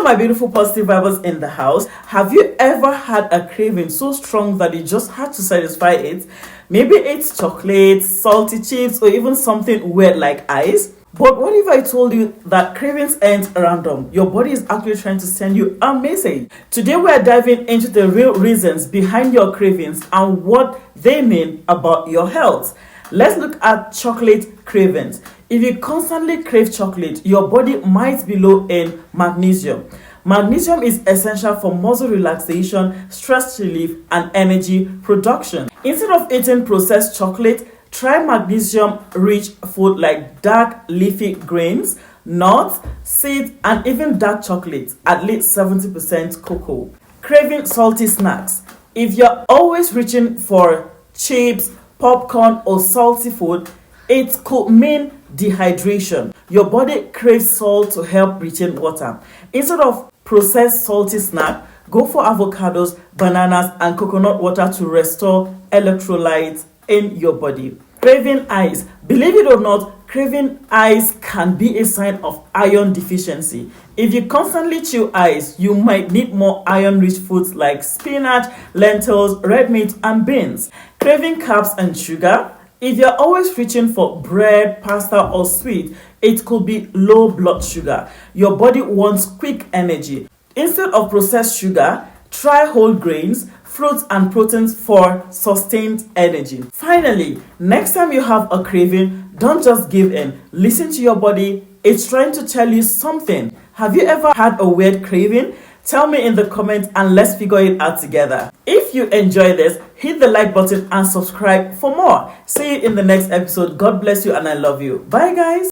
my beautiful positive vibers in the house. Have you ever had a craving so strong that you just had to satisfy it? Maybe it's chocolate, salty chips, or even something weird like ice. But what if I told you that cravings aren't random? Your body is actually trying to send you a message. Today we are diving into the real reasons behind your cravings and what they mean about your health. Let's look at chocolate cravings. If you constantly crave chocolate, your body might be low in magnesium. Magnesium is essential for muscle relaxation, stress relief, and energy production. Instead of eating processed chocolate, try magnesium-rich food like dark leafy grains, nuts, seeds, and even dark chocolate, at least 70% cocoa. Craving salty snacks. If you're always reaching for chips, popcorn, or salty food, it could mean dehydration. Your body craves salt to help retain water. Instead of processed salty snack, go for avocados, bananas, and coconut water to restore electrolytes in your body. Craving ice. Believe it or not, craving ice can be a sign of iron deficiency. If you constantly chew ice, you might need more iron-rich foods like spinach, lentils, red meat, and beans. Craving carbs and sugar. If you're always reaching for bread, pasta, or sweet, it could be low blood sugar. Your body wants quick energy. Instead of processed sugar, try whole grains, fruits, and proteins for sustained energy. Finally, next time you have a craving, don't just give in. Listen to your body. It's trying to tell you something. Have you ever had a weird craving? Tell me in the comments and let's figure it out together. If you enjoy this, hit the like button and subscribe for more. See you in the next episode. God bless you and I love you. Bye guys.